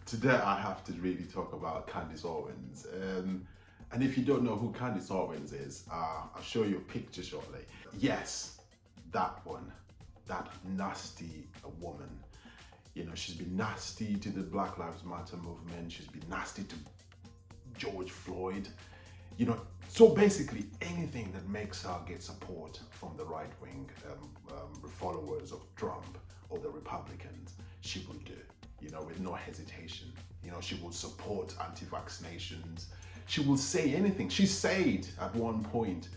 Today I have to really talk about Candace Owens. And if you don't know who Candace Owens is, I'll show you a picture shortly. Yes, that one, that nasty woman. You know, she's been nasty to the Black Lives Matter movement. She's been nasty to George Floyd. You know, so basically anything that makes her get support from the right-wing followers of Trump or the Republicans, she will do, you know, with no hesitation. You know, she will support anti-vaccinations. She will say anything. She said at one point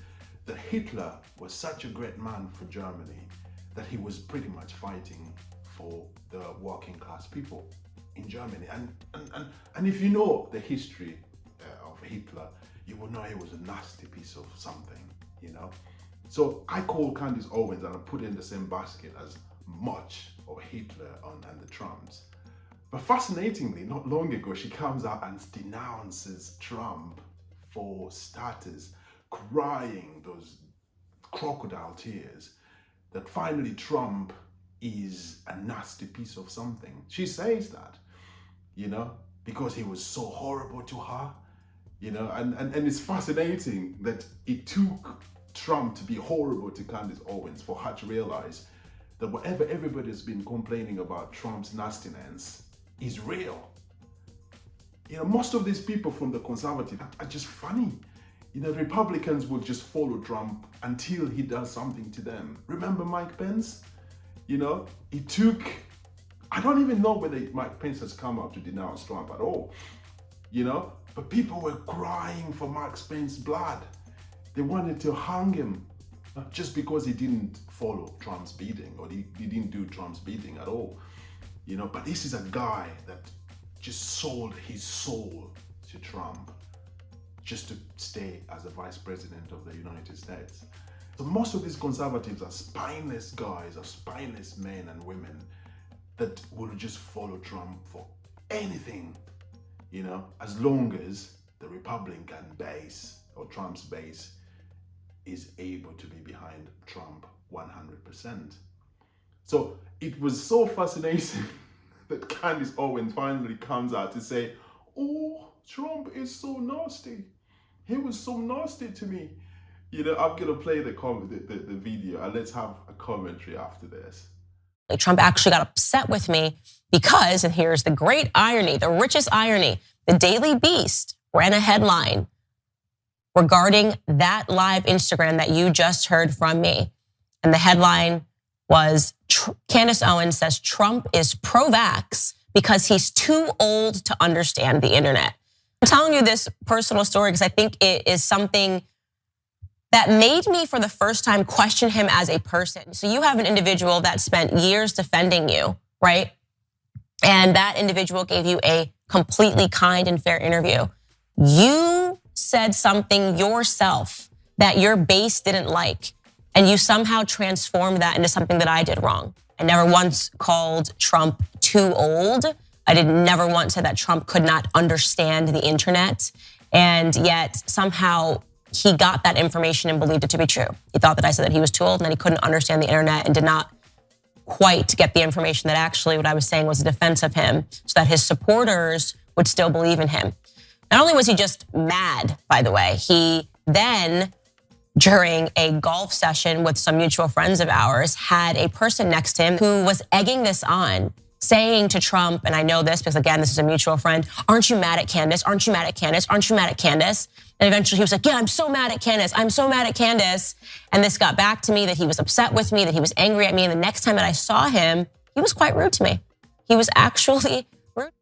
that Hitler was such a great man for Germany that he was pretty much fighting for the working class people in Germany. And if you know the history of Hitler, you will know he was a nasty piece of something, you know. So I call Candace Owens and I put her in the same basket as much of Hitler and the Trumps. But fascinatingly, not long ago, she comes out and denounces Trump for starters, crying those crocodile tears that finally Trump is a nasty piece of something. She says that, you know, because he was so horrible to her, you know, and it's fascinating that it took Trump to be horrible to Candace Owens for her to realize that whatever everybody's been complaining about Trump's nastiness is real. You know, most of these people from the conservative are just funny. You know, Republicans will just follow Trump until he does something to them. Remember Mike Pence? You know, it took, I don't even know whether Mike Pence has come out to denounce Trump at all, you know, but people were crying for Mike Pence's blood. They wanted to hang him just because he didn't follow Trump's bidding, or he didn't do Trump's bidding at all. You know, but this is a guy that just sold his soul to Trump just to stay as a vice president of the United States. So most of these conservatives are spineless guys, are spineless men and women that will just follow Trump for anything, you know, as long as the Republican base or Trump's base is able to be behind Trump 100%. So it was so fascinating that Candace Owens finally comes out to say, oh, Trump is so nasty. He was so nasty to me. You know, I'm gonna play the video and let's have a commentary after this. Trump actually got upset with me because, and here's the great irony, the richest irony, the Daily Beast ran a headline regarding that live Instagram that you just heard from me. And the headline was, Candace Owens says Trump is pro-vax because he's too old to understand the internet. I'm telling you this personal story because I think it is something that made me for the first time question him as a person. So you have an individual that spent years defending you, right? And that individual gave you a completely kind and fair interview. You said something yourself that your base didn't like, and you somehow transformed that into something that I did wrong. I never once called Trump too old. I never once said that Trump could not understand the internet. And yet somehow he got that information and believed it to be true. He thought that I said that he was too old and that he couldn't understand the internet and did not quite get the information that actually what I was saying was a defense of him so that his supporters would still believe in him. Not only was he just mad, by the way, he then, during a golf session with some mutual friends of ours, had a person next to him who was egging this on, saying to Trump, and I know this because again, this is a mutual friend, aren't you mad at Candace? Aren't you mad at Candace? Aren't you mad at Candace? And eventually he was like, yeah, I'm so mad at Candace. I'm so mad at Candace. And this got back to me that he was upset with me, that he was angry at me. And the next time that I saw him, he was quite rude to me. He was actually rude.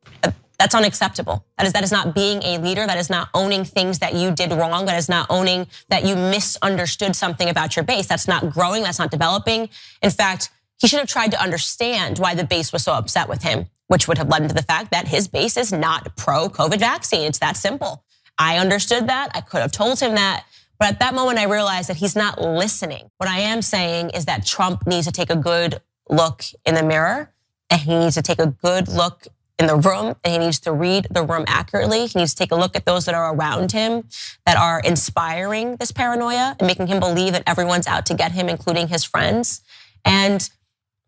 That's unacceptable. That is not being a leader. That is not owning things that you did wrong. That is not owning that you misunderstood something about your base. That's not growing. That's not developing. In fact, he should have tried to understand why the base was so upset with him, which would have led into the fact that his base is not pro-COVID vaccine. It's that simple. I understood that. I could have told him that. But at that moment, I realized that he's not listening. What I am saying is that Trump needs to take a good look in the mirror, and he needs to take a good look in the room, and he needs to read the room accurately. He needs to take a look at those that are around him that are inspiring this paranoia and making him believe that everyone's out to get him, including his friends. And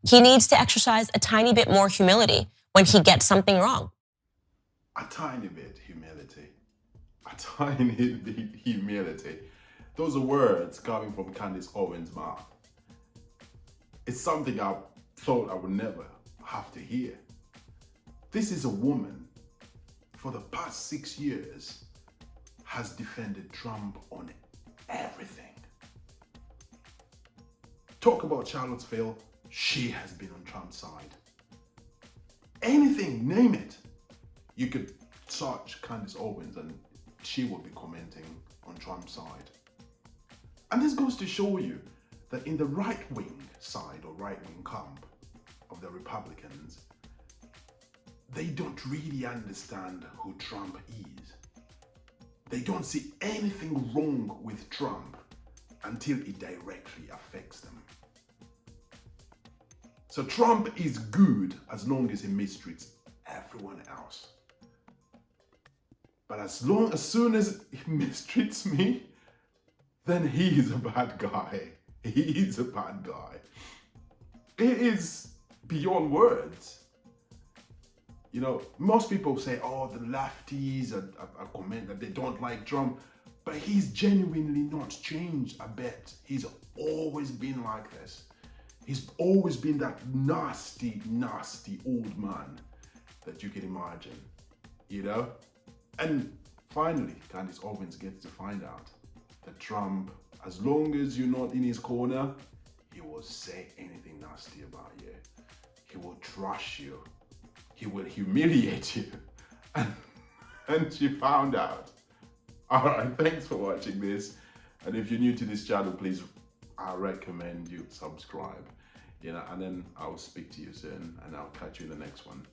he needs to exercise a tiny bit more humility when he gets something wrong. a tiny bit humility. A tiny bit humility. Those are words coming from Candace Owens' mouth. It's something I thought I would never have to hear. This is a woman, for the past 6 years, has defended Trump on everything. Talk about Charlottesville, she has been on Trump's side. Anything, name it. You could search Candace Owens and she will be commenting on Trump's side. And this goes to show you that in the right-wing side or right-wing camp of the Republicans, they don't really understand who Trump is. They don't see anything wrong with Trump until it directly affects them. So Trump is good as long as he mistreats everyone else. But as soon as he mistreats me, then he is a bad guy. He is a bad guy. It is beyond words. You know, most people say, oh, the lefties are comment that they don't like Trump, but he's genuinely not changed a bit. He's always been like this. He's always been that nasty, nasty old man that you can imagine, you know? And finally, Candace Owens gets to find out that Trump, as long as you're not in his corner, he will say anything nasty about you. He will trash you. He will humiliate you. And she found out. All right, thanks for watching this. And if you're new to this channel, please, I recommend you subscribe. You know, and then I'll speak to you soon and I'll catch you in the next one.